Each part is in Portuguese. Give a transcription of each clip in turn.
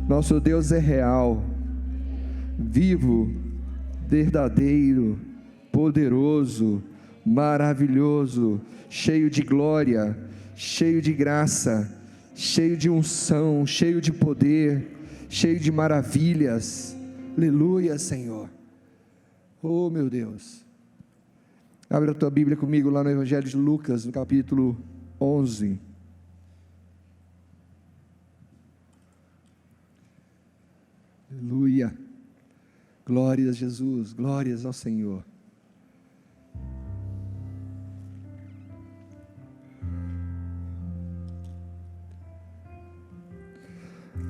Nosso Deus é real, vivo, verdadeiro, poderoso, maravilhoso, cheio de glória, cheio de graça, cheio de unção, cheio de poder, cheio de maravilhas. Aleluia, Senhor. Oh, meu Deus. Abre a tua Bíblia comigo lá no Evangelho de Lucas, no capítulo 11. Aleluia. Glórias a Jesus, glórias ao Senhor.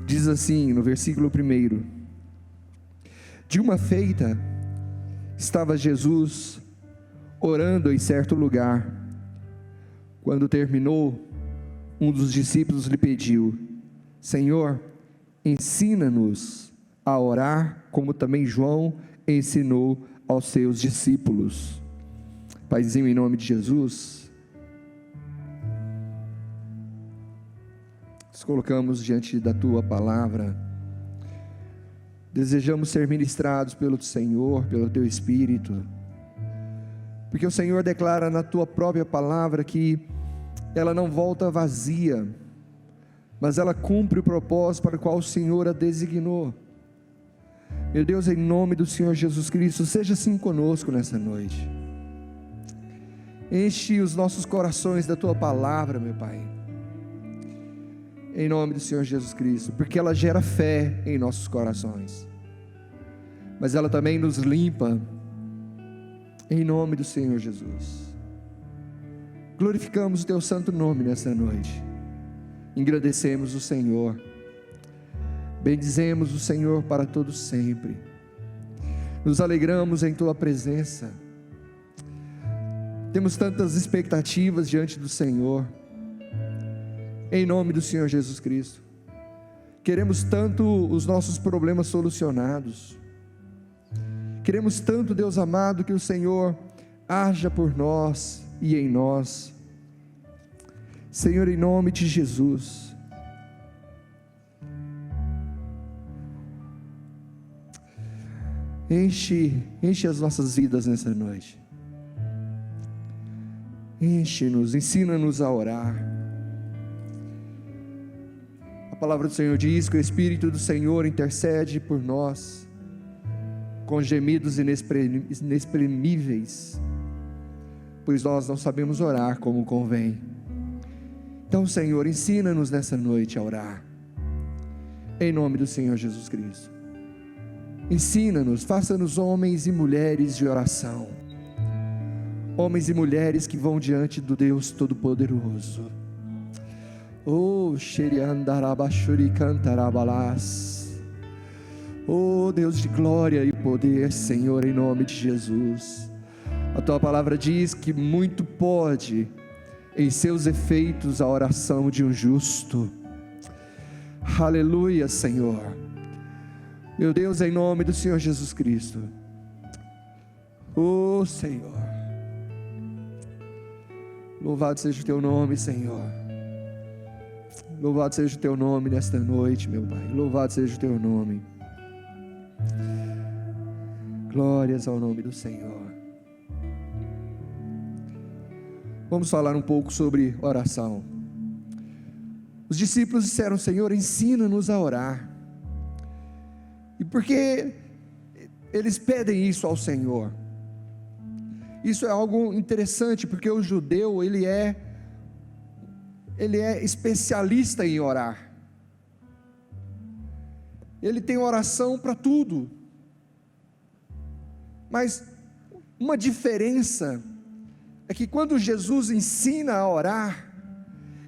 Diz assim no versículo 1: de uma feita, estava Jesus orando em certo lugar. Quando terminou, um dos discípulos lhe pediu: Senhor, ensina-nos a orar, como também João ensinou aos seus discípulos. Paizinho, em nome de Jesus, nos colocamos diante da tua palavra. Desejamos ser ministrados pelo Senhor, pelo teu Espírito, porque o Senhor declara na tua própria palavra que ela não volta vazia, mas ela cumpre o propósito para o qual o Senhor a designou. Meu Deus, em nome do Senhor Jesus Cristo, seja assim conosco nessa noite. Enche os nossos corações da tua palavra, meu Pai, em nome do Senhor Jesus Cristo, porque ela gera fé em nossos corações, mas ela também nos limpa, em nome do Senhor Jesus. Glorificamos o teu santo nome nessa noite, engrandecemos o Senhor, bendizemos o Senhor para todos sempre, nos alegramos em tua presença, temos tantas expectativas diante do Senhor, em nome do Senhor Jesus Cristo. Queremos tanto os nossos problemas solucionados, queremos tanto, Deus amado, que o Senhor haja por nós e em nós. Senhor, em nome de Jesus, enche as nossas vidas nessa noite, enche-nos, ensina-nos a orar. A palavra do Senhor diz que o Espírito do Senhor intercede por nós, com gemidos inexprimíveis, pois nós não sabemos orar como convém. Então, Senhor, ensina-nos nessa noite a orar, em nome do Senhor Jesus Cristo. Ensina-nos, faça-nos homens e mulheres de oração, homens e mulheres que vão diante do Deus Todo-Poderoso. Oh, Xeriandarabashuri Cantarabalás. Oh, Deus de glória e poder, Senhor, em nome de Jesus. A tua palavra diz que muito pode em seus efeitos a oração de um justo. Aleluia, Senhor. Meu Deus, em nome do Senhor Jesus Cristo. Oh, Senhor. Louvado seja o teu nome, Senhor. Louvado seja o teu nome nesta noite, meu Pai. Louvado seja o teu nome. Glórias ao nome do Senhor. Vamos falar um pouco sobre oração. Os discípulos disseram: Senhor, ensina-nos a orar. E por que eles pedem isso ao Senhor? Isso é algo interessante, porque o judeu, ele é especialista em orar. Ele tem oração para tudo. Mas uma diferença é que quando Jesus ensina a orar,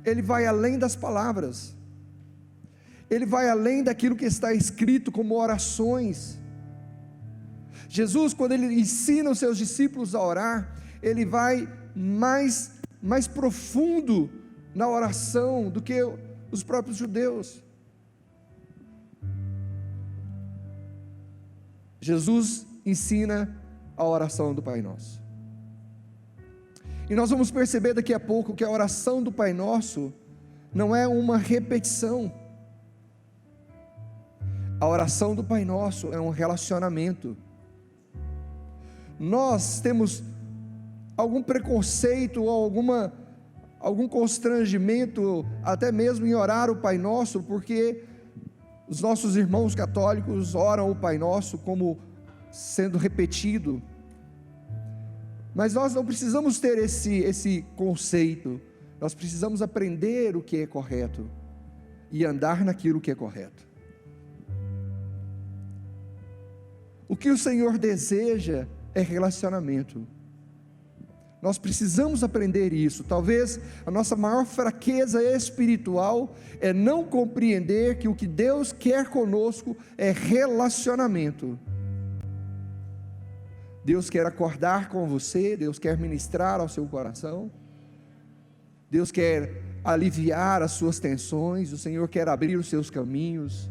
Ele vai além das palavras, Ele vai além daquilo que está escrito como orações. Jesus, quando Ele ensina os seus discípulos a orar, Ele vai mais profundo na oração do que os próprios judeus. Jesus ensina a oração do Pai Nosso, e nós vamos perceber daqui a pouco que a oração do Pai Nosso não é uma repetição, A oração do Pai Nosso é um relacionamento. Nós temos algum preconceito ou algum constrangimento, até mesmo em orar o Pai Nosso, porque os nossos irmãos católicos oram o Pai Nosso como sendo repetido. Mas nós não precisamos ter esse conceito. Nós precisamos aprender o que é correto e andar naquilo que é correto. O que o Senhor deseja é relacionamento. Nós precisamos aprender isso. Talvez a nossa maior fraqueza espiritual é não compreender que o que Deus quer conosco é relacionamento. Deus quer acordar com você, Deus quer ministrar ao seu coração, Deus quer aliviar as suas tensões, o Senhor quer abrir os seus caminhos,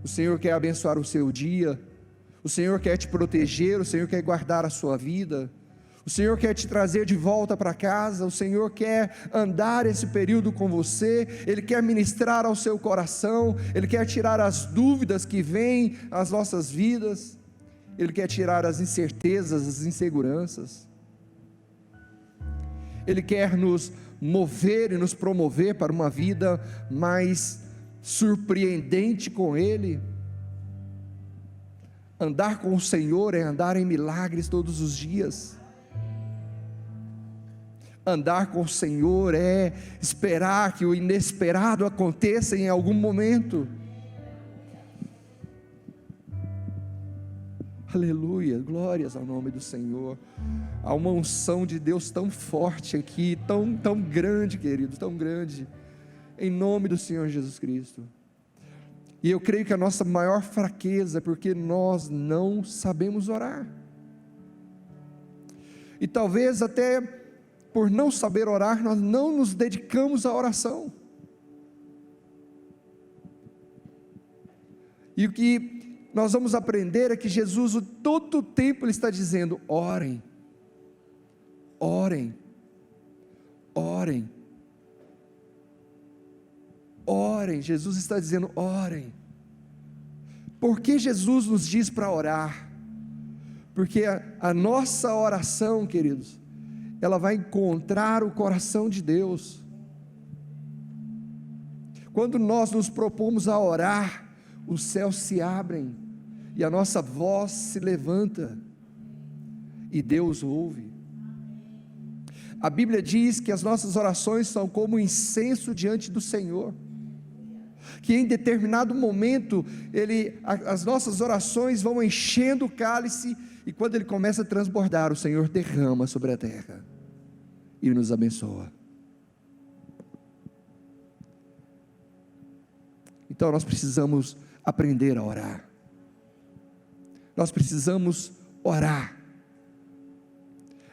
o Senhor quer abençoar o seu dia, o Senhor quer te proteger, o Senhor quer guardar a sua vida, o Senhor quer te trazer de volta para casa, o Senhor quer andar esse período com você, Ele quer ministrar ao seu coração, Ele quer tirar as dúvidas que vêm às nossas vidas, Ele quer tirar as incertezas, as inseguranças, Ele quer nos mover e nos promover para uma vida mais surpreendente com Ele. Andar com o Senhor é andar em milagres todos os dias. Andar com o Senhor é esperar que o inesperado aconteça em algum momento. Aleluia, glórias ao nome do Senhor. Há uma unção de Deus tão forte aqui, tão grande, queridos, tão grande, em nome do Senhor Jesus Cristo. E eu creio que a nossa maior fraqueza é porque nós não sabemos orar. E talvez até por não saber orar, nós não nos dedicamos à oração. E o que nós vamos aprender é que Jesus, todo o tempo, Ele está dizendo: orem, orem, orem, orem. Jesus está dizendo: orem. Por que Jesus nos diz para orar? Porque a nossa oração, queridos, ela vai encontrar o coração de Deus. Quando nós nos propomos a orar, os céus se abrem, e a nossa voz se levanta, e Deus ouve. A Bíblia diz que as nossas orações são como incenso diante do Senhor, que em determinado momento, as nossas orações vão enchendo o cálice, e quando ele começa a transbordar, o Senhor derrama sobre a terra, e nos abençoa. Então nós precisamos aprender a orar, nós precisamos orar.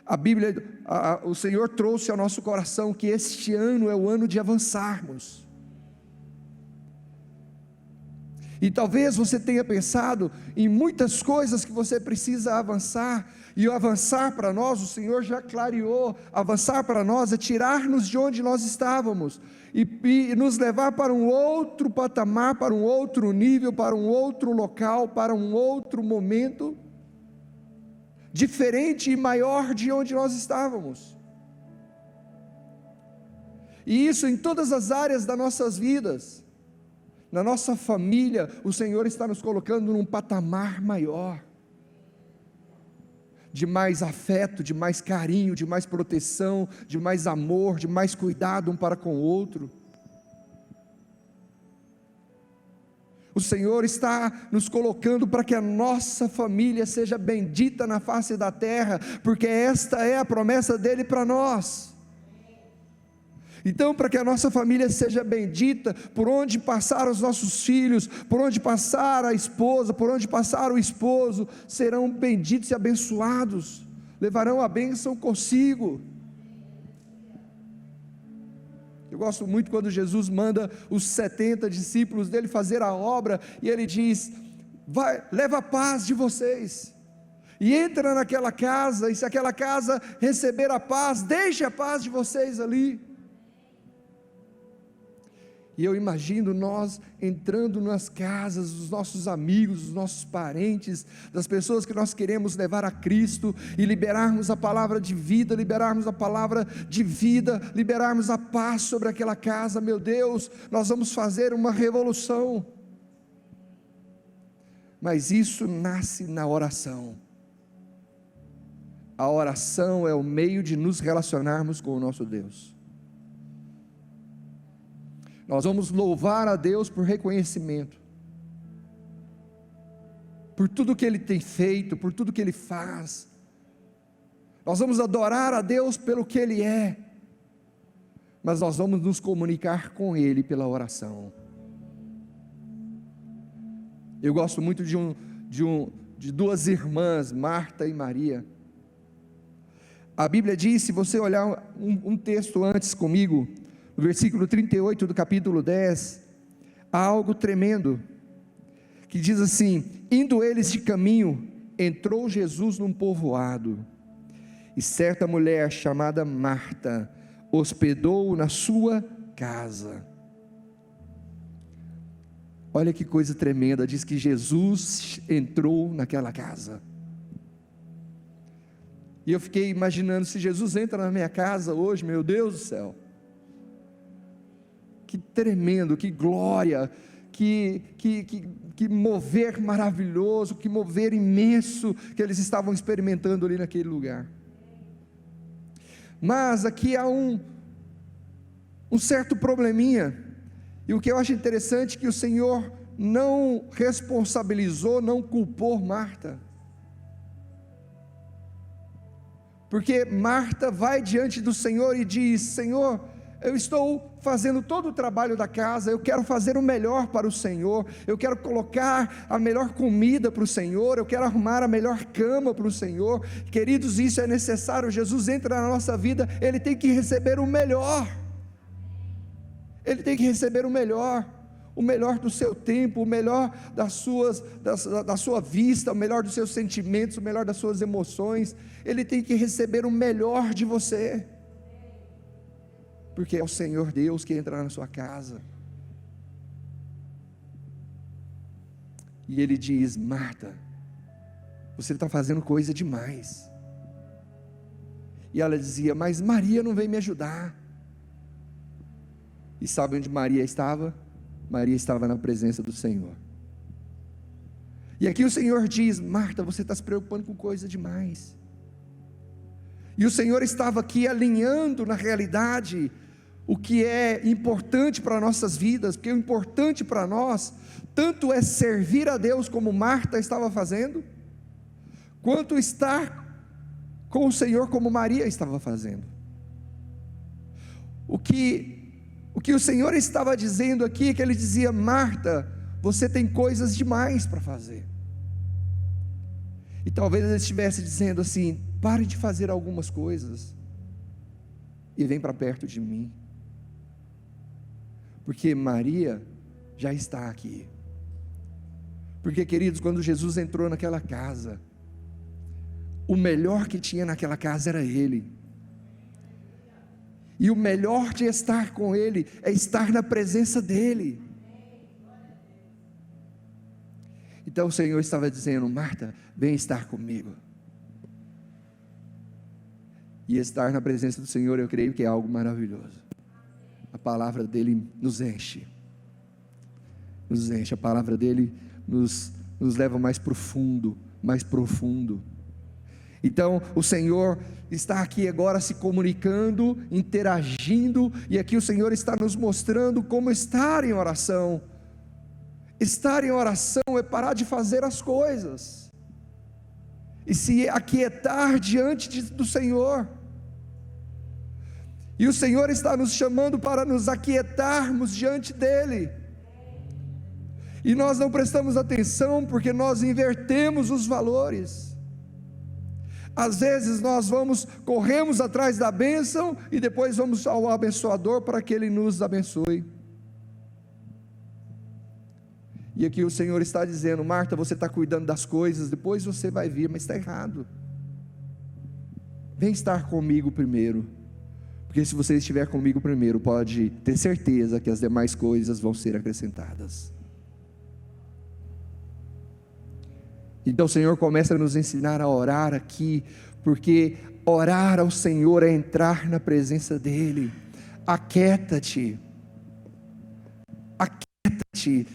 A Bíblia, o Senhor trouxe ao nosso coração que este ano é o ano de avançarmos. E talvez você tenha pensado em muitas coisas que você precisa avançar, e o avançar para nós, o Senhor já clareou, avançar para nós é tirar-nos de onde nós estávamos, e nos levar para um outro patamar, para um outro nível, para um outro local, para um outro momento, diferente e maior de onde nós estávamos. E isso em todas as áreas das nossas vidas. Na nossa família, o Senhor está nos colocando num patamar maior, de mais afeto, de mais carinho, de mais proteção, de mais amor, de mais cuidado um para com o outro. O Senhor está nos colocando para que a nossa família seja bendita na face da terra, porque esta é a promessa dEle para nós. Então, para que a nossa família seja bendita, por onde passar os nossos filhos, por onde passar a esposa, por onde passar o esposo, serão benditos e abençoados, levarão a bênção consigo. Eu gosto muito quando Jesus manda os 70 discípulos dele fazer a obra, e ele diz: vai, leva a paz de vocês, e entra naquela casa, e se aquela casa receber a paz, deixe a paz de vocês ali. E eu imagino nós entrando nas casas dos nossos amigos, dos nossos parentes, das pessoas que nós queremos levar a Cristo, e liberarmos a palavra de vida, liberarmos a palavra de vida, liberarmos a paz sobre aquela casa. Meu Deus, nós vamos fazer uma revolução. Mas isso nasce na oração. A oração é o meio de nos relacionarmos com o nosso Deus. Nós vamos louvar a Deus por reconhecimento, por tudo que Ele tem feito, por tudo que Ele faz. Nós vamos adorar a Deus pelo que Ele é, mas nós vamos nos comunicar com Ele pela oração. Eu gosto muito de duas irmãs, Marta e Maria. A Bíblia diz, se você olhar um texto antes comigo, no versículo 38 do capítulo 10, há algo tremendo, que diz assim: indo eles de caminho, entrou Jesus num povoado, e certa mulher chamada Marta hospedou-o na sua casa. Olha que coisa tremenda, diz que Jesus entrou naquela casa. E eu fiquei imaginando, se Jesus entra na minha casa hoje, meu Deus do céu, que tremendo, que glória, que mover maravilhoso, que mover imenso que eles estavam experimentando ali naquele lugar. Mas aqui há um certo probleminha, e o que eu acho interessante é que o Senhor não responsabilizou, não culpou Marta, porque Marta vai diante do Senhor e diz: Senhor, eu estou fazendo todo o trabalho da casa, eu quero fazer o melhor para o Senhor, eu quero colocar a melhor comida para o Senhor, eu quero arrumar a melhor cama para o Senhor. Queridos, isso é necessário. Jesus entra na nossa vida, Ele tem que receber o melhor, Ele tem que receber o melhor do seu tempo, o melhor da sua vista, o melhor dos seus sentimentos, o melhor das suas emoções. Ele tem que receber o melhor de você, porque é o Senhor Deus que entra na sua casa. E Ele diz: Marta, você está fazendo coisa demais. E ela dizia: mas Maria não veio me ajudar. E sabe onde Maria estava? Maria estava na presença do Senhor. E aqui o Senhor diz: Marta, você está se preocupando com coisa demais. E o Senhor estava aqui alinhando na realidade o que é importante para nossas vidas, porque o importante para nós, tanto é servir a Deus como Marta estava fazendo, quanto estar com o Senhor como Maria estava fazendo. O que o Senhor estava dizendo aqui é que Ele dizia: Marta, você tem coisas demais para fazer. E talvez Ele estivesse dizendo assim: pare de fazer algumas coisas e vem para perto de mim, porque Maria já está aqui. Porque, queridos, quando Jesus entrou naquela casa, o melhor que tinha naquela casa era Ele. E o melhor de estar com Ele é estar na presença dEle. Então o Senhor estava dizendo: Marta, vem estar comigo. E estar na presença do Senhor, eu creio que é algo maravilhoso. A palavra dEle nos enche, a palavra dEle nos leva mais profundo, Então o Senhor está aqui agora se comunicando, interagindo, e aqui o Senhor está nos mostrando como estar em oração. Estar em oração é parar de fazer as coisas e se aquietar diante do Senhor. E o Senhor está nos chamando para nos aquietarmos diante dEle. E nós não prestamos atenção porque nós invertemos os valores. Às vezes nós corremos atrás da bênção e depois vamos ao abençoador para que Ele nos abençoe. E aqui o Senhor está dizendo: Marta, você está cuidando das coisas, depois você vai vir, mas está errado. Vem estar comigo primeiro, Porque se você estiver comigo primeiro, pode ter certeza que as demais coisas vão ser acrescentadas. Então o Senhor começa a nos ensinar a orar aqui, porque orar ao Senhor é entrar na presença dEle. Aquieta-te,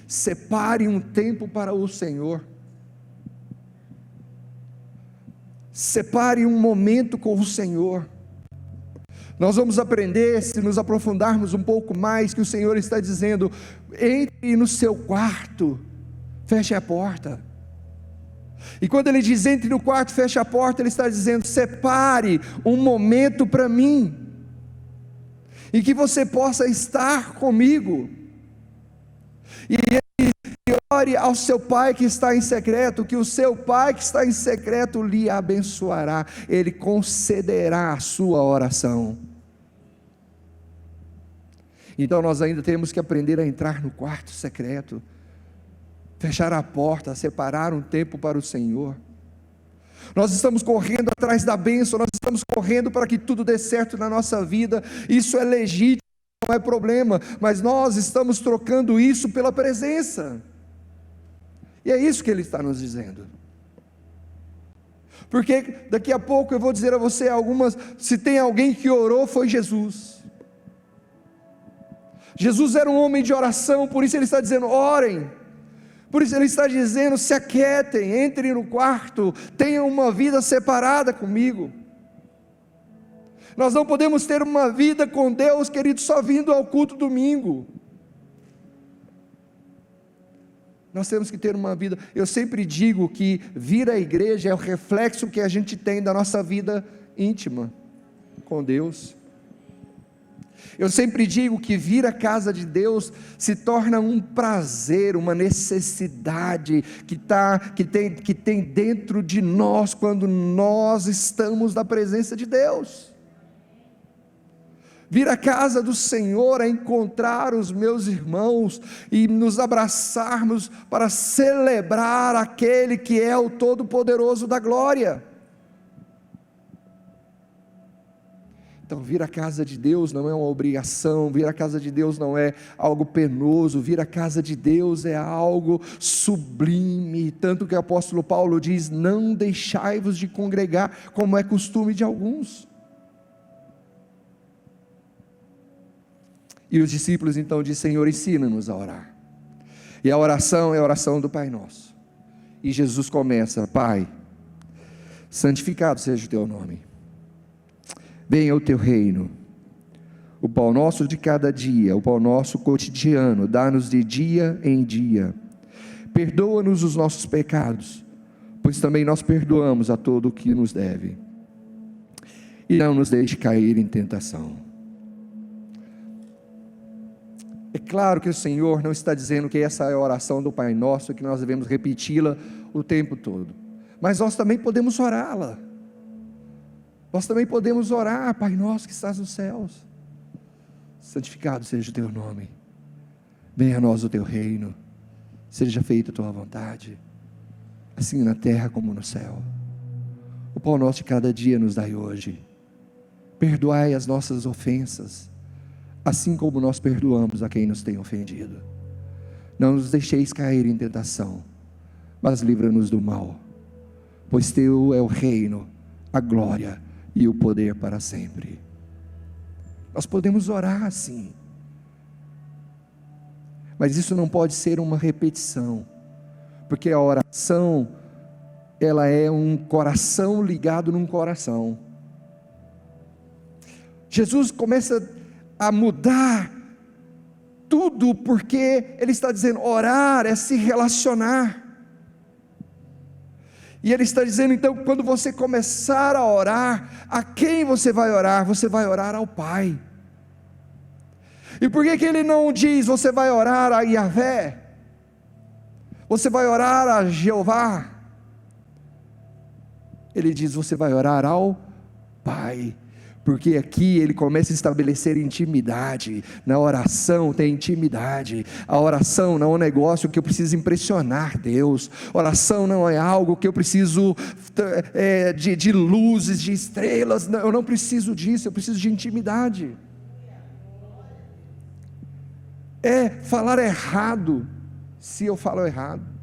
separe um tempo para o Senhor, separe um momento com o Senhor. Nós vamos aprender, se nos aprofundarmos um pouco mais, que o Senhor está dizendo: entre no seu quarto, feche a porta. E quando Ele diz entre no quarto, feche a porta, Ele está dizendo: separe um momento para mim, e que você possa estar comigo. E ore ao seu Pai que está em secreto, que o seu Pai que está em secreto lhe abençoará, Ele concederá a sua oração. Então nós ainda temos que aprender a entrar no quarto secreto, fechar a porta, separar um tempo para o Senhor. Nós estamos correndo atrás da bênção, nós estamos correndo para que tudo dê certo na nossa vida. Isso é legítimo, não é problema, mas nós estamos trocando isso pela presença, e é isso que Ele está nos dizendo. Porque daqui a pouco eu vou dizer a você se tem alguém que orou, foi Jesus. Jesus era um homem de oração, por isso Ele está dizendo: orem. Por isso Ele está dizendo: se aquietem, entrem no quarto, tenham uma vida separada comigo. Nós não podemos ter uma vida com Deus, querido, só vindo ao culto domingo. Nós temos que ter uma vida. Eu sempre digo que vir à igreja é o reflexo que a gente tem da nossa vida íntima com Deus. Eu sempre digo que vir à casa de Deus se torna um prazer, uma necessidade que tem dentro de nós quando nós estamos na presença de Deus. Vir à casa do Senhor é encontrar os meus irmãos e nos abraçarmos para celebrar aquele que é o Todo-Poderoso da glória. Então, vir à casa de Deus não é uma obrigação, vir à casa de Deus não é algo penoso, vir à casa de Deus é algo sublime, tanto que o apóstolo Paulo diz: não deixai-vos de congregar, como é costume de alguns. E os discípulos então dizem: Senhor, ensina-nos a orar. E a oração é a oração do Pai Nosso. E Jesus começa: Pai, santificado seja o teu nome. Venha o teu reino, o pão nosso de cada dia, o pão nosso cotidiano, dá-nos de dia em dia, perdoa-nos os nossos pecados, pois também nós perdoamos a todo o que nos deve, e não nos deixe cair em tentação. É claro que o Senhor não está dizendo que essa é a oração do Pai Nosso, que nós devemos repeti-la o tempo todo, mas nós também podemos orá-la. Nós também podemos orar: Pai nosso que estás nos céus, santificado seja o teu nome, venha a nós o teu reino, seja feita a tua vontade, assim na terra como no céu. O pão nosso de cada dia nos dai hoje, perdoai as nossas ofensas, assim como nós perdoamos a quem nos tem ofendido. Não nos deixeis cair em tentação, mas livra-nos do mal, pois teu é o reino, a glória e o poder para sempre. Nós podemos orar assim, mas isso não pode ser uma repetição, porque a oração, ela é um coração ligado num coração. Jesus começa a mudar tudo, porque Ele está dizendo: orar é se relacionar. E Ele está dizendo então, quando você começar a orar, a quem você vai orar? Você vai orar ao Pai. E por que Ele não diz: você vai orar a Yahvé, você vai orar a Jeová? Ele diz: você vai orar ao Pai, porque aqui ele começa a estabelecer intimidade. Na oração tem intimidade. A oração não é um negócio que eu preciso impressionar Deus. Oração não é algo que eu preciso de luzes, de estrelas. Não, eu não preciso disso, eu preciso de intimidade. É falar errado, se eu falo errado.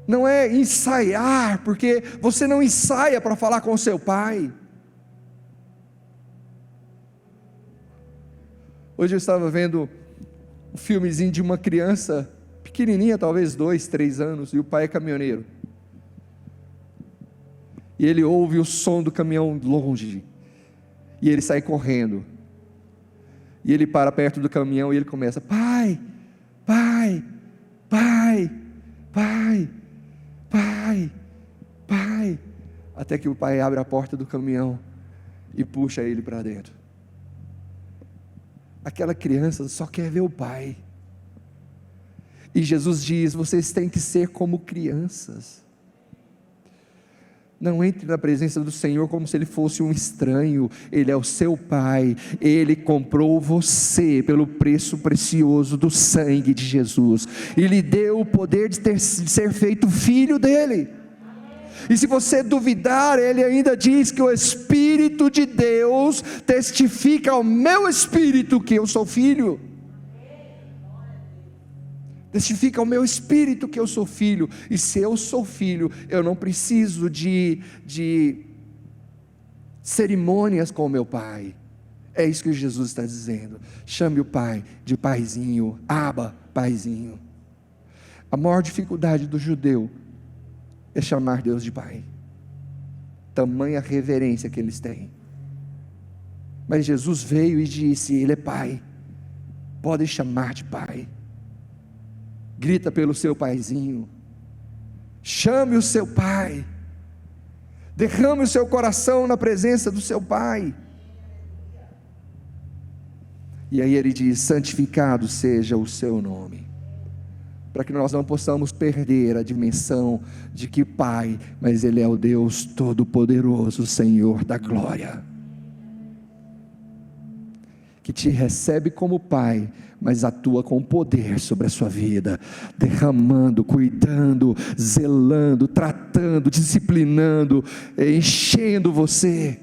Não é ensaiar, porque você não ensaia para falar com seu pai. Hoje eu estava vendo um filmezinho de uma criança pequenininha, talvez 2, 3 anos, e o pai é caminhoneiro. E ele ouve o som do caminhão longe, e ele sai correndo. E ele para perto do caminhão e ele começa: pai, pai, pai, pai, pai, pai, até que o pai abre a porta do caminhão e puxa ele para dentro. Aquela criança só quer ver o pai. E Jesus diz: vocês têm que ser como crianças. Não entre na presença do Senhor como se Ele fosse um estranho. Ele é o seu Pai. Ele comprou você pelo preço precioso do sangue de Jesus, e lhe deu o poder de ser feito filho dEle. E se você duvidar, Ele ainda diz que o Espírito de Deus testifica ao meu espírito que eu sou filho. Testifica ao meu espírito que eu sou filho. E se eu sou filho, eu não preciso de cerimônias com o meu pai. É isso que Jesus está dizendo. Chame o pai de paizinho. Abba, paizinho. A maior dificuldade do judeu é chamar Deus de pai. Tamanha reverência que eles têm. Mas Jesus veio e disse: Ele é pai. Podem chamar de pai. Grita pelo seu paizinho. Chame o seu pai. Derrame o seu coração na presença do seu pai. E aí ele diz: santificado seja o seu nome. Para que nós não possamos perder a dimensão de que Pai, mas Ele é o Deus Todo-Poderoso, Senhor da glória, que te recebe como Pai, mas atua com poder sobre a sua vida, derramando, cuidando, zelando, tratando, disciplinando, enchendo você,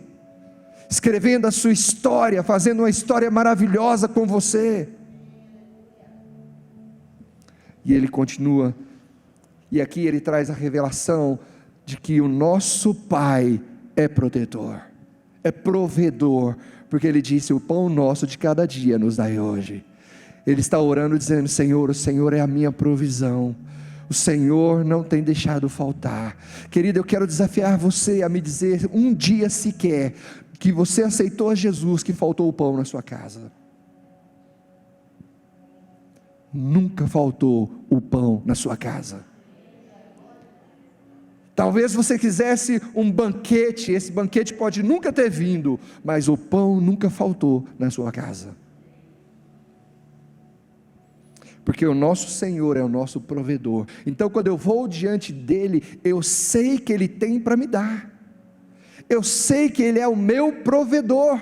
escrevendo a sua história, fazendo uma história maravilhosa com você. E ele continua, e aqui ele traz a revelação de que o nosso Pai é protetor, é provedor, porque ele disse: o pão nosso de cada dia nos dai hoje. Ele está orando dizendo: Senhor, o Senhor é a minha provisão, o Senhor não tem deixado faltar. Querido, eu quero desafiar você a me dizer um dia sequer que você aceitou a Jesus, que faltou o pão na sua casa. Nunca faltou o pão na sua casa. Talvez você quisesse um banquete, esse banquete pode nunca ter vindo, mas o pão nunca faltou na sua casa. Porque o nosso Senhor é o nosso provedor. Então quando eu vou diante dEle, eu sei que Ele tem para me dar. Eu sei que Ele é o meu provedor.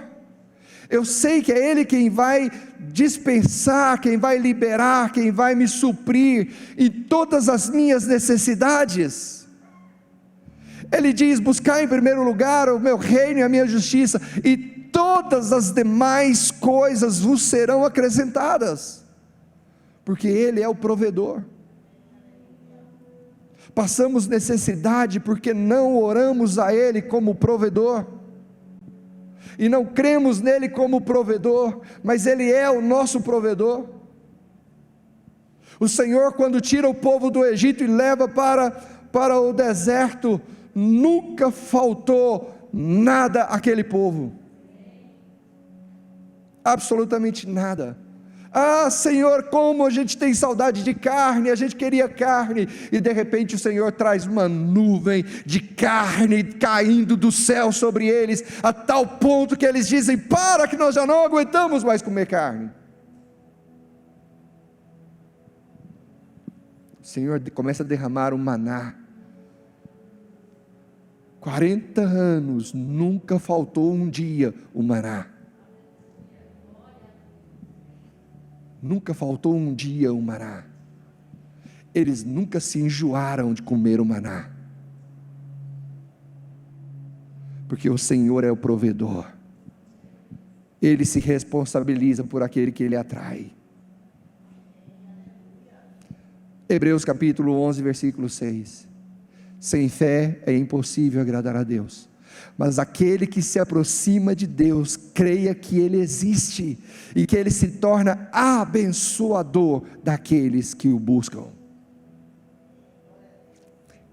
Eu sei que é Ele quem vai dispensar, quem vai liberar, quem vai me suprir em todas as minhas necessidades. Ele diz: buscar em primeiro lugar o meu reino e a minha justiça, e todas as demais coisas vos serão acrescentadas, porque Ele é o provedor. Passamos necessidade porque não oramos a Ele como provedor, e não cremos nele como provedor, mas Ele é o nosso provedor. O Senhor, quando tira o povo do Egito e leva para o deserto, nunca faltou nada àquele povo, absolutamente nada. Ah, Senhor, como a gente tem saudade de carne, a gente queria carne, e de repente o Senhor traz uma nuvem de carne caindo do céu sobre eles, a tal ponto que eles dizem: para, que nós já não aguentamos mais comer carne. O Senhor começa a derramar um maná. 40 anos, nunca faltou um dia o maná. Nunca faltou um dia o maná. Eles nunca se enjoaram de comer o maná. Porque o Senhor é o provedor. Ele se responsabiliza por aquele que Ele atrai. Hebreus capítulo 11, versículo 6. Sem fé é impossível agradar a Deus, mas aquele que se aproxima de Deus, creia que Ele existe, e que Ele se torna abençoador daqueles que o buscam.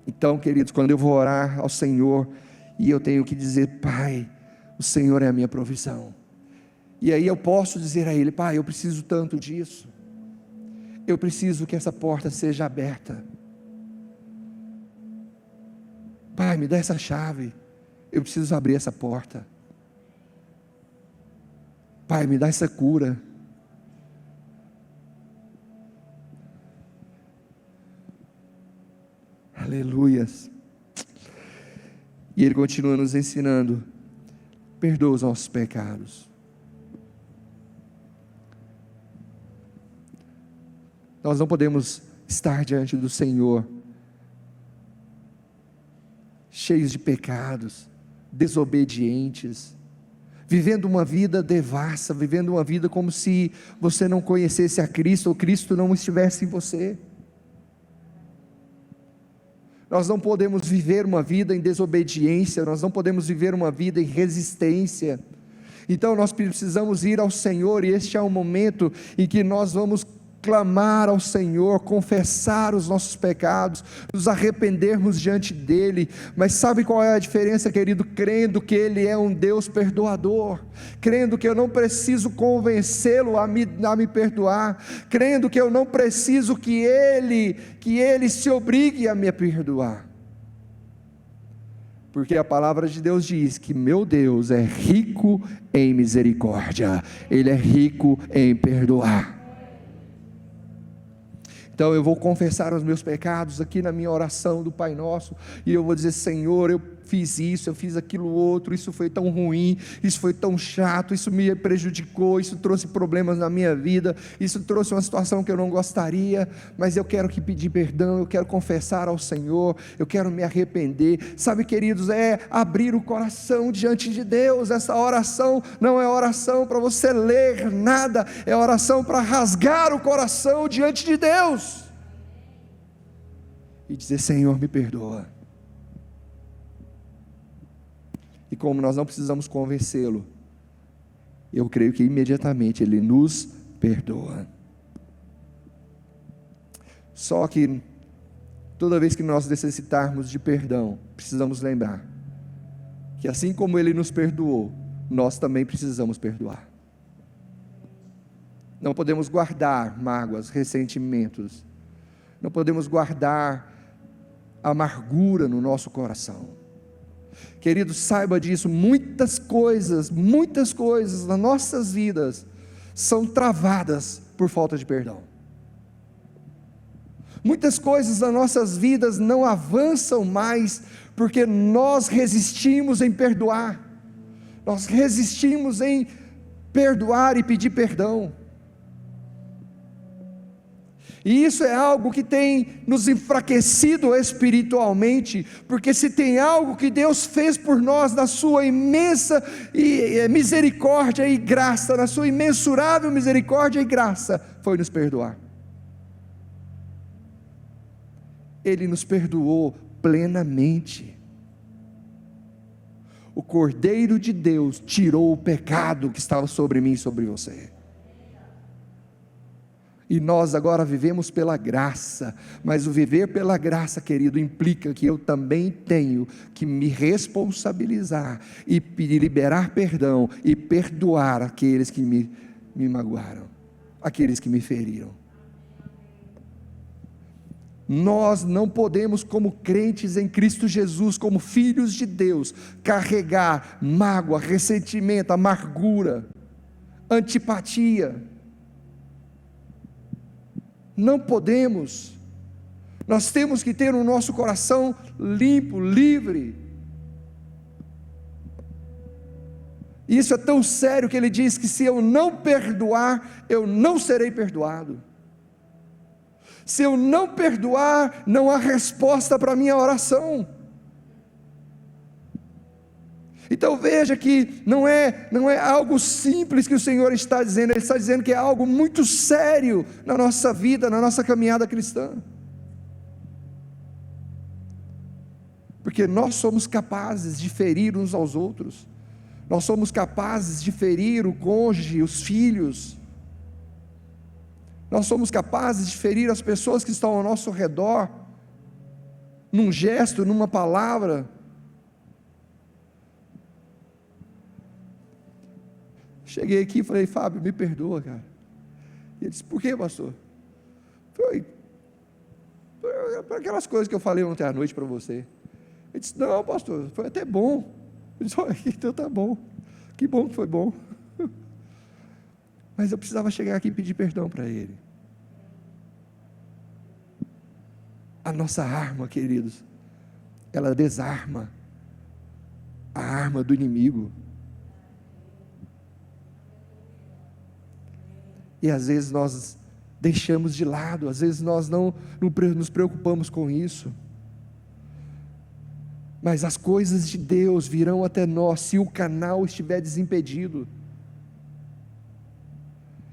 Então, queridos, quando eu vou orar ao Senhor, e eu tenho que dizer: Pai, o Senhor é a minha provisão, e aí eu posso dizer a Ele: Pai, eu preciso tanto disso, eu preciso que essa porta seja aberta. Pai, me dá essa chave, eu preciso abrir essa porta. Pai, me dá essa cura. Aleluias. E Ele continua nos ensinando: perdoa os nossos pecados. Nós não podemos estar diante do Senhor cheios de pecados, desobedientes, vivendo uma vida devassa, vivendo uma vida como se você não conhecesse a Cristo, ou Cristo não estivesse em você. Nós não podemos viver uma vida em desobediência, nós não podemos viver uma vida em resistência. Então nós precisamos ir ao Senhor, e este é o momento em que nós vamos clamar ao Senhor, confessar os nossos pecados, nos arrependermos diante dEle. Mas sabe qual é a diferença, querido? Crendo que Ele é um Deus perdoador, crendo que eu não preciso convencê-lo a me perdoar, crendo que eu não preciso que Ele se obrigue a me perdoar, porque a palavra de Deus diz que meu Deus é rico em misericórdia, Ele é rico em perdoar. Então eu vou confessar os meus pecados aqui na minha oração do Pai Nosso, e eu vou dizer: Senhor, eu fiz isso, eu fiz aquilo outro, isso foi tão ruim, isso foi tão chato, isso me prejudicou, isso trouxe problemas na minha vida, isso trouxe uma situação que eu não gostaria, mas eu quero pedir perdão, eu quero confessar ao Senhor, eu quero me arrepender. Sabe, queridos, é abrir o coração diante de Deus. Essa oração não é oração para você ler nada, é oração para rasgar o coração diante de Deus e dizer: Senhor, me perdoa. E como nós não precisamos convencê-lo, eu creio que imediatamente Ele nos perdoa. Só que toda vez que nós necessitarmos de perdão, precisamos lembrar que assim como Ele nos perdoou, nós também precisamos perdoar. Não podemos guardar mágoas, ressentimentos, não podemos guardar amargura no nosso coração. Querido, saiba disso, muitas coisas nas nossas vidas são travadas por falta de perdão. Muitas coisas nas nossas vidas não avançam mais, porque nós resistimos em perdoar, nós resistimos em perdoar e pedir perdão. E isso é algo que tem nos enfraquecido espiritualmente, porque se tem algo que Deus fez por nós na sua imensa misericórdia e graça, na sua imensurável misericórdia e graça, foi nos perdoar. Ele nos perdoou plenamente. O Cordeiro de Deus tirou o pecado que estava sobre mim e sobre você. E nós agora vivemos pela graça, mas o viver pela graça, querido, implica que eu também tenho que me responsabilizar e liberar perdão e perdoar aqueles que me magoaram, aqueles que me feriram. Nós não podemos, como crentes em Cristo Jesus, como filhos de Deus, carregar mágoa, ressentimento, amargura, antipatia. Não podemos. Nós temos que ter o nosso coração limpo, livre, E isso é tão sério que ele diz que se eu não perdoar, eu não serei perdoado. Se eu não perdoar, não há resposta para a minha oração. Então veja que não é algo simples que o Senhor está dizendo, Ele está dizendo que é algo muito sério na nossa vida, na nossa caminhada cristã. Porque nós somos capazes de ferir uns aos outros, nós somos capazes de ferir o cônjuge, os filhos, nós somos capazes de ferir as pessoas que estão ao nosso redor, num gesto, numa palavra. Cheguei aqui e falei: Fábio, me perdoa, cara. Ele disse: por quê, pastor? Foi por aquelas coisas que eu falei ontem à noite para você. Ele disse: não, pastor, foi até bom. Eu disse: então tá bom, que bom que foi bom. Mas eu precisava chegar aqui e pedir perdão para ele. A nossa arma, queridos, ela desarma a arma do inimigo. E às vezes nós deixamos de lado, às vezes nós não nos preocupamos com isso. Mas as coisas de Deus virão até nós se o canal estiver desimpedido.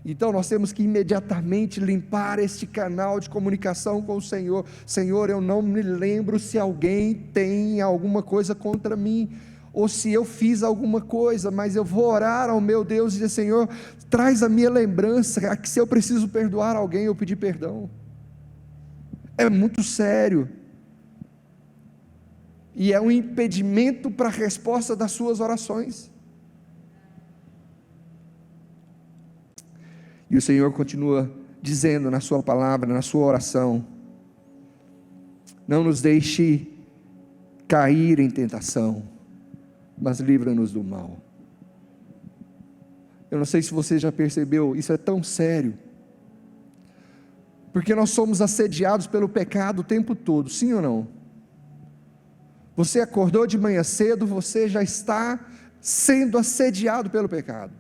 Então nós temos que imediatamente limpar este canal de comunicação com o Senhor. Senhor, eu não me lembro se alguém tem alguma coisa contra mim, ou se eu fiz alguma coisa, mas eu vou orar ao meu Deus e dizer: Senhor, traz a minha lembrança, que se eu preciso perdoar alguém, eu pedir perdão. É muito sério, e é um impedimento para a resposta das suas orações. E o Senhor continua dizendo na sua palavra, na sua oração: não nos deixe cair em tentação, mas livra-nos do mal. Eu não sei se você já percebeu, isso é tão sério, porque nós somos assediados pelo pecado o tempo todo, sim ou não? Você acordou de manhã cedo, você já está sendo assediado pelo pecado.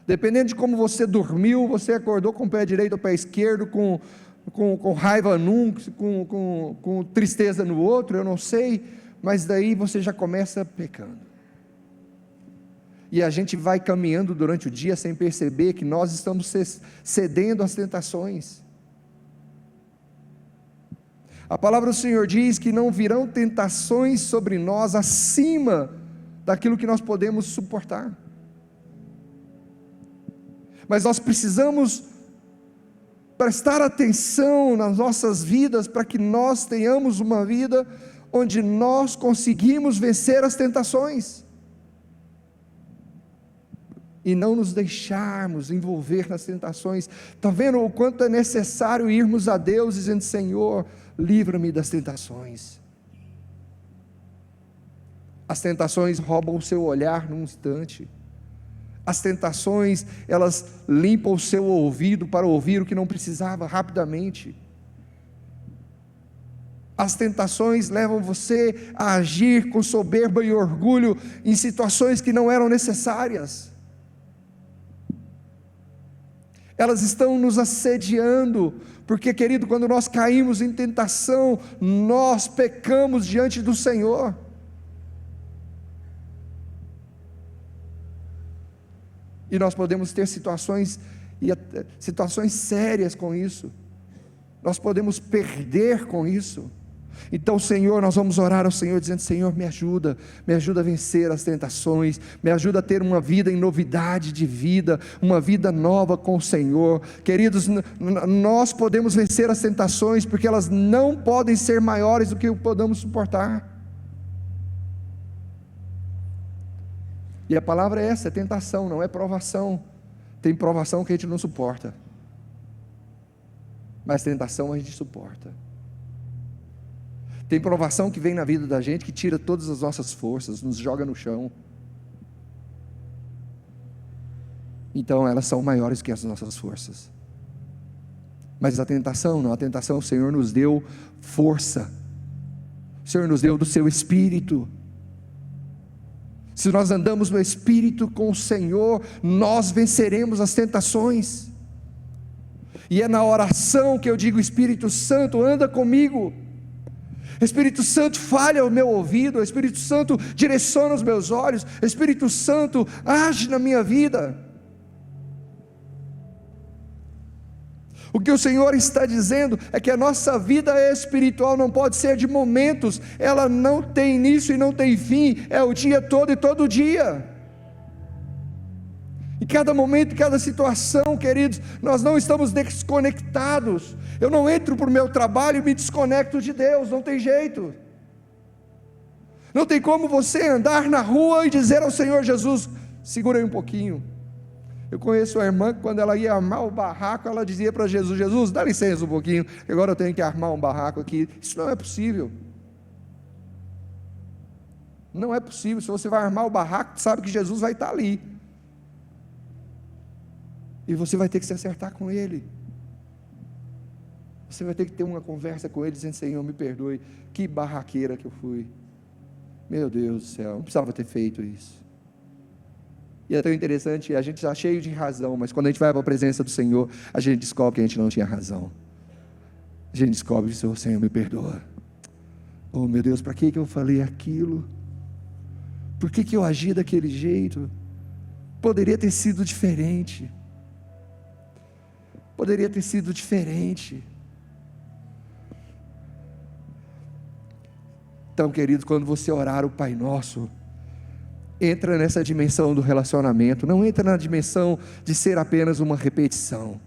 Dependendo de como você dormiu, você acordou com o pé direito ou pé esquerdo, com raiva num, com tristeza no outro, eu não sei, mas daí você já começa pecando. E a gente vai caminhando durante o dia sem perceber que nós estamos cedendo às tentações. A palavra do Senhor diz que não virão tentações sobre nós acima daquilo que nós podemos suportar. Mas nós precisamos prestar atenção nas nossas vidas para que nós tenhamos uma vida onde nós conseguimos vencer as tentações e não nos deixarmos envolver nas tentações. Está vendo o quanto é necessário irmos a Deus dizendo: Senhor, livra-me das tentações. As tentações roubam o seu olhar num instante. As tentações, elas limpam o seu ouvido para ouvir o que não precisava rapidamente. As tentações levam você a agir com soberba e orgulho em situações que não eram necessárias. Elas estão nos assediando, porque, querido, quando nós caímos em tentação, nós pecamos diante do Senhor. E nós podemos ter situações sérias com isso. Nós podemos perder com isso. Então, Senhor, nós vamos orar ao Senhor dizendo: Senhor, me ajuda a vencer as tentações, me ajuda a ter uma vida em novidade de vida, uma vida nova com o Senhor. Queridos, nós podemos vencer as tentações, porque elas não podem ser maiores do que o que podemos suportar. E a palavra é essa, é tentação, não é provação. Tem provação que a gente não suporta, mas tentação a gente suporta. Tem provação que vem na vida da gente que tira todas as nossas forças, nos joga no chão. Então elas são maiores que as nossas forças. Mas a tentação não, a tentação o Senhor nos deu força. O Senhor nos deu do seu Espírito. Se nós andamos no Espírito com o Senhor, nós venceremos as tentações. E é na oração que eu digo: Espírito Santo, anda comigo. Espírito Santo, falha o meu ouvido. Espírito Santo, direciona os meus olhos. Espírito Santo, age na minha vida. O que o Senhor está dizendo é que a nossa vida espiritual não pode ser de momentos, ela não tem início e não tem fim, é o dia todo e todo dia. Em cada momento, em cada situação, queridos, nós não estamos desconectados. Eu não entro para o meu trabalho e me desconecto de Deus, não tem jeito. Não tem como você andar na rua e dizer ao Senhor Jesus: segura aí um pouquinho. Eu conheço uma irmã que quando ela ia armar o barraco, ela dizia para Jesus: Jesus, dá licença um pouquinho, que agora eu tenho que armar um barraco aqui. Isso não é possível. Não é possível. Se você vai armar o barraco, sabe que Jesus vai estar ali. E você vai ter que se acertar com Ele. Você vai ter que ter uma conversa com Ele, dizendo: Senhor, me perdoe, que barraqueira que eu fui. Meu Deus do céu, não precisava ter feito isso. E é tão interessante, a gente está cheio de razão, mas quando a gente vai para a presença do Senhor, a gente descobre que a gente não tinha razão. A gente descobre que o Senhor me perdoa. Oh meu Deus, para que eu falei aquilo? Por que eu agi daquele jeito? Poderia ter sido diferente. Poderia ter sido diferente. Então, queridos, quando você orar o Pai Nosso, entra nessa dimensão do relacionamento, não entra na dimensão de ser apenas uma repetição.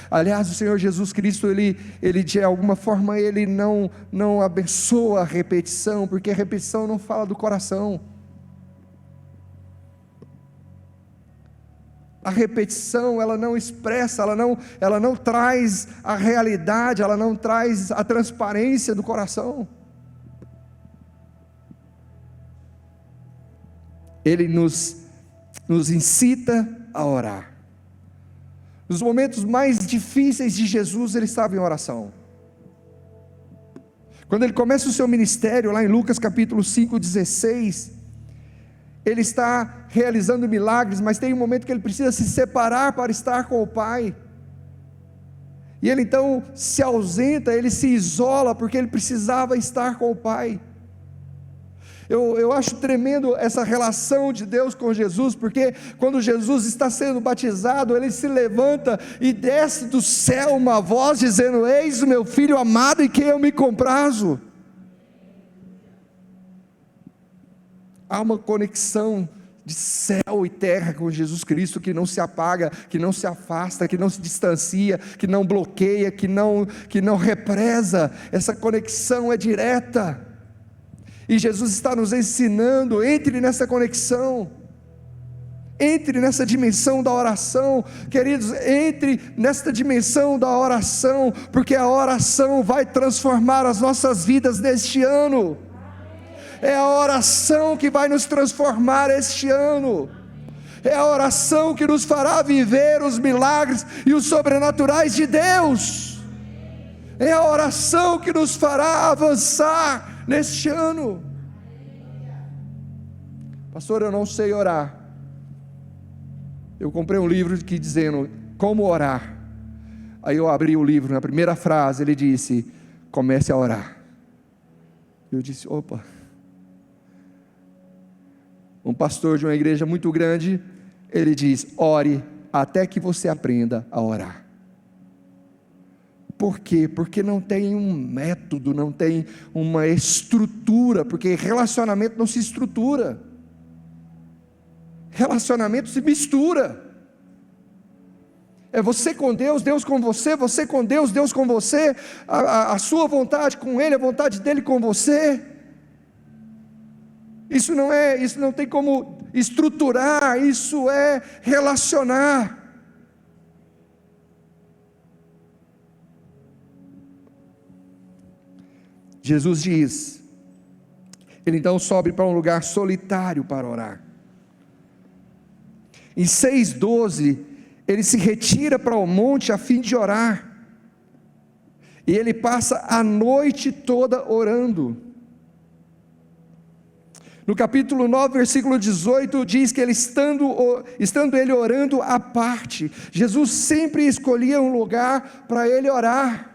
Aliás, o Senhor Jesus Cristo, Ele de alguma forma, Ele não abençoa a repetição, porque a repetição não fala do coração. A repetição, ela não expressa, ela não traz a realidade, ela não traz a transparência do coração. Ele nos incita a orar. Nos momentos mais difíceis de Jesus, Ele estava em oração. Quando Ele começa o seu ministério, lá em Lucas capítulo 5:16, Ele está realizando milagres, mas tem um momento que Ele precisa se separar para estar com o Pai. E Ele então se ausenta, Ele se isola, porque Ele precisava estar com o Pai. Eu acho tremendo essa relação de Deus com Jesus, porque quando Jesus está sendo batizado, Ele se levanta e desce do céu uma voz dizendo: eis o meu Filho amado em quem eu me comprazo. Há uma conexão de céu e terra com Jesus Cristo que não se apaga, que não se afasta, que não se distancia, que não bloqueia, que não represa. Essa conexão é direta. E Jesus está nos ensinando: entre nessa conexão, entre nessa dimensão da oração, queridos, entre nesta dimensão da oração, porque a oração vai transformar as nossas vidas neste ano. É a oração que vai nos transformar este ano. É a oração que nos fará viver os milagres e os sobrenaturais de Deus. É a oração que nos fará avançar neste ano. Pastor, eu não sei orar. Eu comprei um livro que dizendo como orar. Aí eu abri o livro, na primeira frase ele disse: comece a orar. Eu disse: opa. Um pastor de uma igreja muito grande, ele diz: ore até que você aprenda a orar. Por quê? Porque não tem um método, não tem uma estrutura, porque relacionamento não se estrutura, relacionamento se mistura. É você com Deus, Deus com você, você com Deus, Deus com você, a sua vontade com Ele, a vontade dEle com você. Isso não tem como estruturar, isso é relacionar. Jesus diz, Ele então sobe para um lugar solitário para orar. Em 6:12, Ele se retira para o monte a fim de orar, e Ele passa a noite toda orando. No capítulo 9, versículo 18, diz que ele estando ele orando à parte, Jesus sempre escolhia um lugar para ele orar.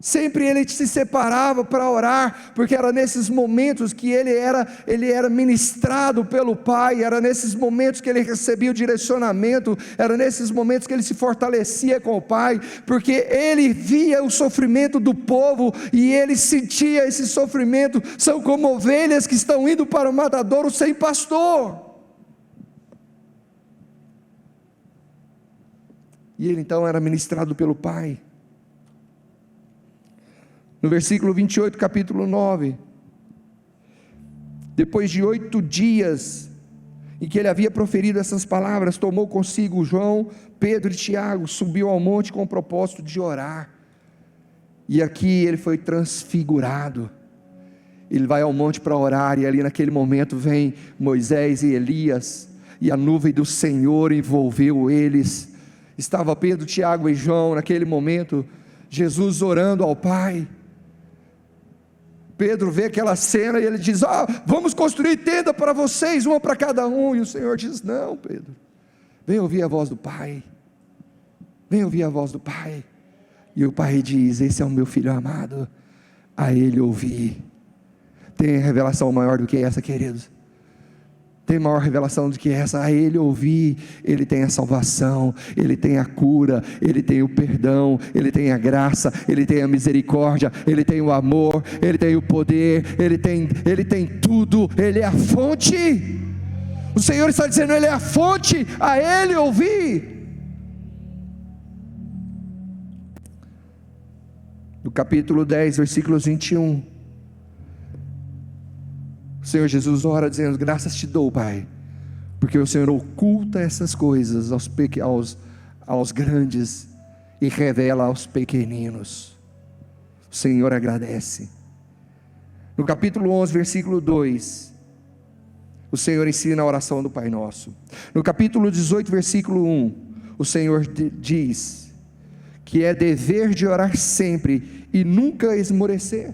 Sempre ele se separava para orar, porque era nesses momentos que ele era ministrado pelo Pai, era nesses momentos que ele recebia o direcionamento, era nesses momentos que ele se fortalecia com o Pai, porque ele via o sofrimento do povo, e ele sentia esse sofrimento. São como ovelhas que estão indo para o matadouro sem pastor. E ele então era ministrado pelo Pai. No versículo 28, capítulo 9, depois de 8 dias, em que ele havia proferido essas palavras, tomou consigo João, Pedro e Tiago, subiu ao monte com o propósito de orar, e aqui ele foi transfigurado. Ele vai ao monte para orar, e ali naquele momento vem Moisés e Elias, e a nuvem do Senhor envolveu eles. Estava Pedro, Tiago e João naquele momento, Jesus orando ao Pai. Pedro vê aquela cena e ele diz: vamos construir tenda para vocês, uma para cada um. E o Senhor diz: não, Pedro, vem ouvir a voz do Pai, vem ouvir a voz do Pai. E o Pai diz: esse é o meu filho amado, a ele ouvi. Tem revelação maior do que essa, queridos? Tem maior revelação do que essa? A ele ouvir. Ele tem a salvação, ele tem a cura, ele tem o perdão, ele tem a graça, ele tem a misericórdia, ele tem o amor, ele tem o poder, ele tem tudo. Ele é a fonte. O Senhor está dizendo: ele é a fonte, a ele ouvir. No capítulo 10, versículos 21, o Senhor Jesus ora dizendo: graças te dou, Pai, porque o Senhor oculta essas coisas aos grandes e revela aos pequeninos. O Senhor agradece. No capítulo 11, versículo 2, o Senhor ensina a oração do Pai Nosso. No capítulo 18, versículo 1, o Senhor diz que é dever de orar sempre e nunca esmorecer.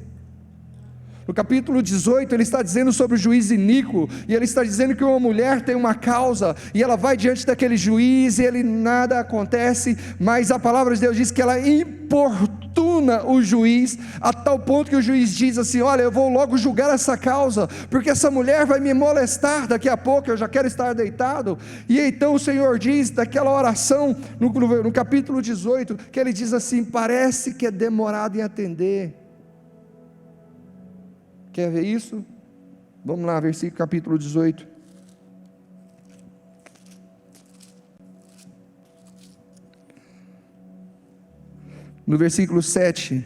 No capítulo 18 ele está dizendo sobre o juiz iníquo, e ele está dizendo que uma mulher tem uma causa, e ela vai diante daquele juiz, e nada acontece, mas a palavra de Deus diz que ela importuna o juiz, a tal ponto que o juiz diz assim: olha, eu vou logo julgar essa causa, porque essa mulher vai me molestar daqui a pouco, eu já quero estar deitado. E então o Senhor diz, daquela oração, no capítulo 18, que ele diz assim: parece que é demorado em atender. Quer ver isso? Vamos lá, versículo capítulo 18. No versículo 7.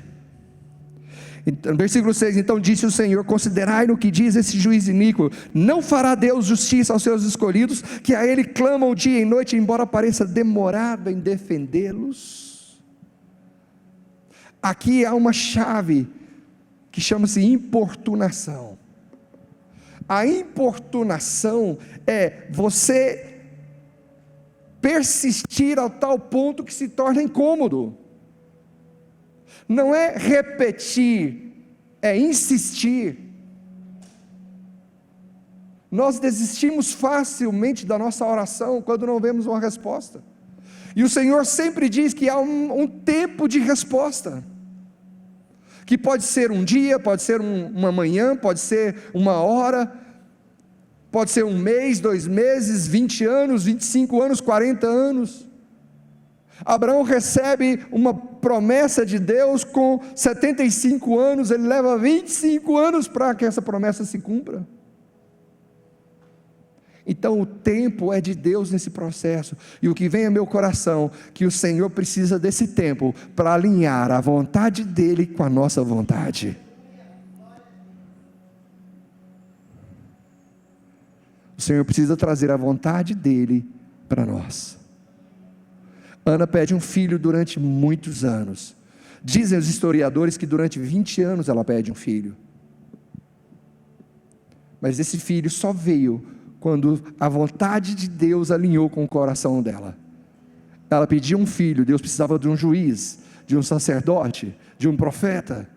No versículo 6, então disse o Senhor: considerai no que diz esse juiz iníquo, não fará Deus justiça aos seus escolhidos, que a ele clamam dia e noite, embora pareça demorado em defendê-los. Aqui há uma chave que chama-se importunação. A importunação é você persistir ao tal ponto que se torna incômodo. Não é repetir, é insistir. Nós desistimos facilmente da nossa oração quando não vemos uma resposta. E o Senhor sempre diz que há um tempo de resposta, que pode ser um dia, pode ser uma manhã, pode ser uma hora, pode ser um mês, 2 meses, 20 anos, 25 anos, 40 anos. Abraão recebe uma promessa de Deus com 75 anos, ele leva 25 anos para que essa promessa se cumpra. Então o tempo é de Deus nesse processo, e o que vem ao meu coração, que o Senhor precisa desse tempo para alinhar a vontade dEle com a nossa vontade. O Senhor precisa trazer a vontade dEle para nós. Ana pede um filho durante muitos anos, dizem os historiadores que durante 20 anos ela pede um filho, mas esse filho só veio quando a vontade de Deus alinhou com o coração dela. Ela pediu um filho, Deus precisava de um juiz, de um sacerdote, de um profeta.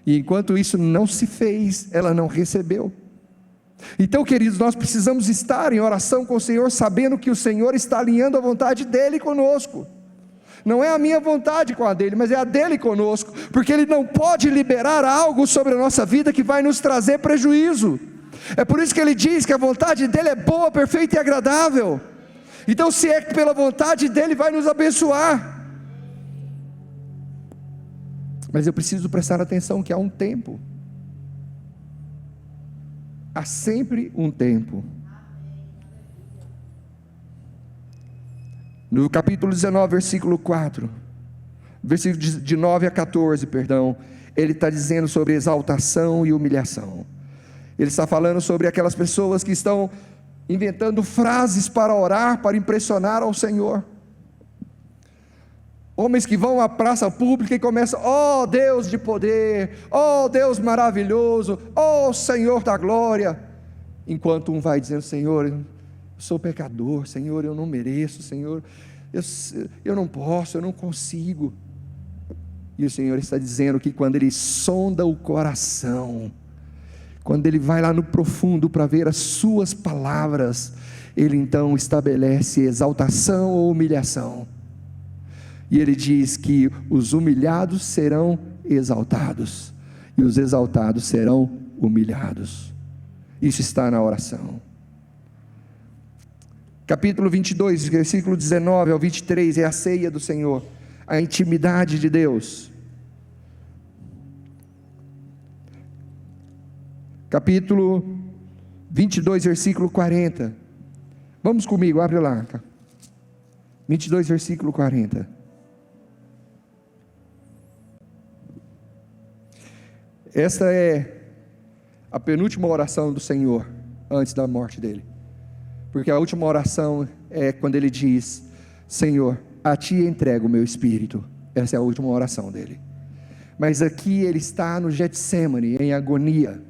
E enquanto isso não se fez, ela não recebeu. Então, queridos, nós precisamos estar em oração com o Senhor, sabendo que o Senhor está alinhando a vontade dEle conosco. Não é a minha vontade com a dEle, mas é a dEle conosco, porque Ele não pode liberar algo sobre a nossa vida que vai nos trazer prejuízo. É por isso que Ele diz que a vontade dEle é boa, perfeita e agradável. Então, se é pela vontade dEle, vai nos abençoar. Mas eu preciso prestar atenção que há um tempo. Há sempre um tempo. No capítulo 19, versículo 4, versículo de 9 a 14, ele está dizendo sobre exaltação e humilhação. Ele está falando sobre aquelas pessoas que estão inventando frases para orar, para impressionar ao Senhor. Homens que vão à praça pública e começam: ó Deus de poder, ó Deus maravilhoso, ó Senhor da glória. Enquanto um vai dizendo: Senhor, eu sou pecador, Senhor, eu não mereço, Senhor, eu não posso, eu não consigo. E o Senhor está dizendo que quando Ele sonda o coração, quando Ele vai lá no profundo para ver as suas palavras, Ele então estabelece exaltação ou humilhação. E Ele diz que os humilhados serão exaltados, e os exaltados serão humilhados. Isso está na oração. Capítulo 22, versículo 19 ao 23, é a ceia do Senhor, a intimidade de Deus. Capítulo 22, versículo 40. Vamos comigo, abre lá. 22, versículo 40. Esta é a penúltima oração do Senhor, antes da morte dele. Porque a última oração é quando ele diz: Senhor, a Ti entrego o meu espírito. Essa é a última oração dele. Mas aqui ele está no Getsemane, em agonia.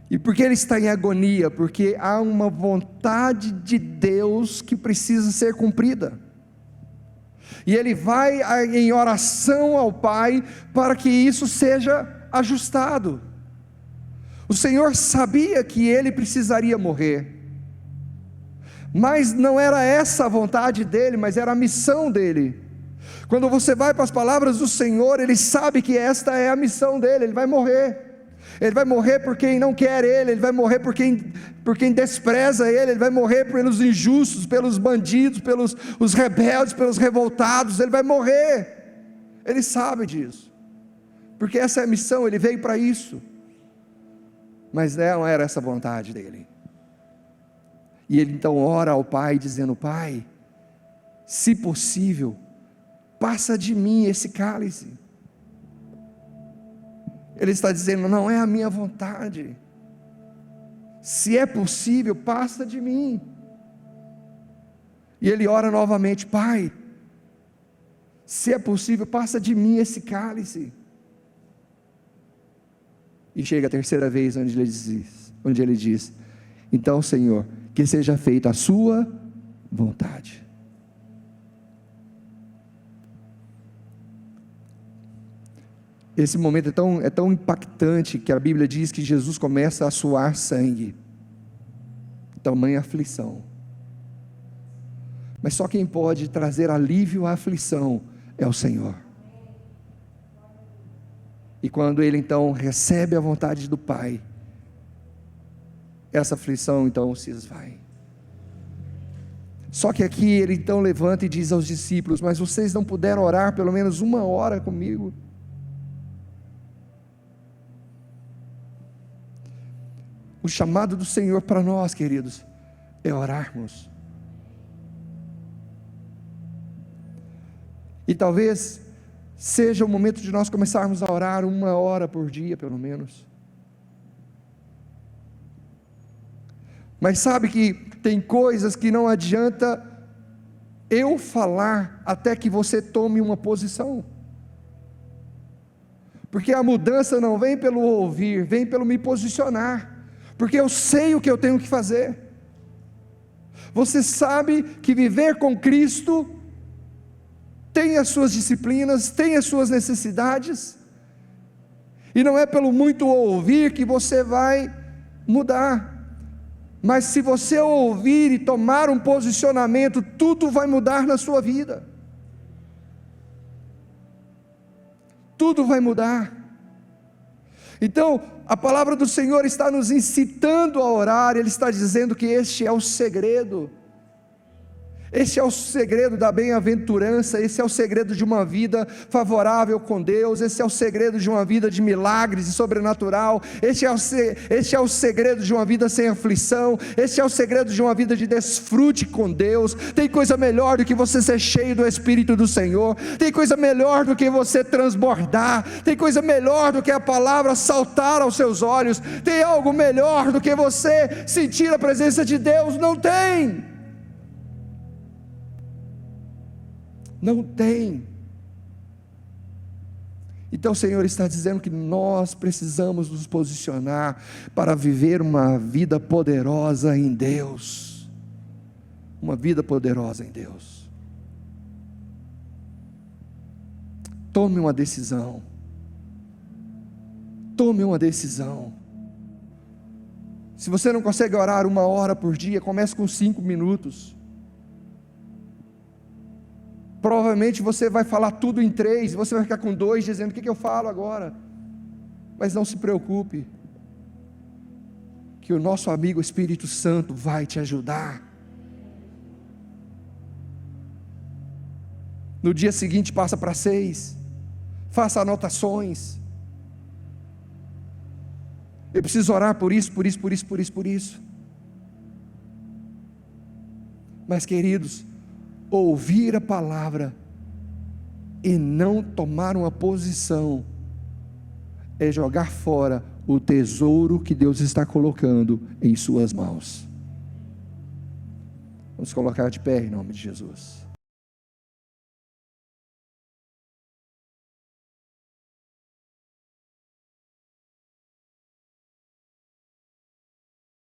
E por que ele está em agonia? Porque há uma vontade de Deus que precisa ser cumprida. E ele vai em oração ao Pai para que isso seja ajustado. O Senhor sabia que ele precisaria morrer, mas não era essa a vontade dele, mas era a missão dele. Quando você vai para as palavras do Senhor, ele sabe que esta é a missão dele. Ele vai morrer por quem não quer ele vai morrer por quem despreza ele vai morrer pelos injustos, pelos bandidos, pelos os rebeldes, pelos revoltados. Ele vai morrer, ele sabe disso, porque essa é a missão, ele veio para isso. Mas não era essa a vontade dele. E ele então ora ao Pai, dizendo: Pai, se possível, passa de mim esse cálice. Ele está dizendo: não é a minha vontade, se é possível, passa de mim. E ele ora novamente: Pai, se é possível, passa de mim esse cálice. E chega a terceira vez onde ele diz: então, Senhor, que seja feita a sua vontade. Esse momento é tão impactante que a Bíblia diz que Jesus começa a suar sangue, tamanha aflição. Mas só quem pode trazer alívio à aflição é o Senhor. E quando ele então recebe a vontade do Pai, essa aflição então se esvai. Só que aqui ele então levanta e diz aos discípulos: mas vocês não puderam orar pelo menos 1 hora comigo? O chamado do Senhor para nós, queridos, é orarmos. E talvez seja o momento de nós começarmos a orar 1 hora por dia, pelo menos. Mas sabe que tem coisas que não adianta eu falar até que você tome uma posição. Porque a mudança não vem pelo ouvir, vem pelo me posicionar. Porque eu sei o que eu tenho que fazer. Você sabe que viver com Cristo tem as suas disciplinas, tem as suas necessidades. E não é pelo muito ouvir que você vai mudar. Mas se você ouvir e tomar um posicionamento, tudo vai mudar na sua vida. Tudo vai mudar. Então, a palavra do Senhor está nos incitando a orar. Ele está dizendo que este é o segredo. Este é o segredo da bem-aventurança, esse é o segredo de uma vida favorável com Deus, esse é o segredo de uma vida de milagres e sobrenatural, este é o segredo de uma vida sem aflição, este é o segredo de uma vida de desfrute com Deus. Tem coisa melhor do que você ser cheio do Espírito do Senhor, tem coisa melhor do que você transbordar, tem coisa melhor do que a palavra saltar aos seus olhos, tem algo melhor do que você sentir a presença de Deus. Não tem. Não tem. Então o Senhor está dizendo que nós precisamos nos posicionar para viver uma vida poderosa em Deus. Uma vida poderosa em Deus. Tome uma decisão. Tome uma decisão. Se você não consegue orar 1 hora por dia, comece com 5 minutos. Provavelmente você vai falar tudo em 3, você vai ficar com 2, dizendo: o que eu falo agora? Mas não se preocupe, que o nosso amigo Espírito Santo vai te ajudar. No dia seguinte passa para 6, faça anotações. Eu preciso orar por isso, por isso, por isso, por isso, por isso. Mas queridos, ouvir a palavra e não tomar uma posição é jogar fora o tesouro que Deus está colocando em suas mãos. Vamos colocar de pé em nome de Jesus.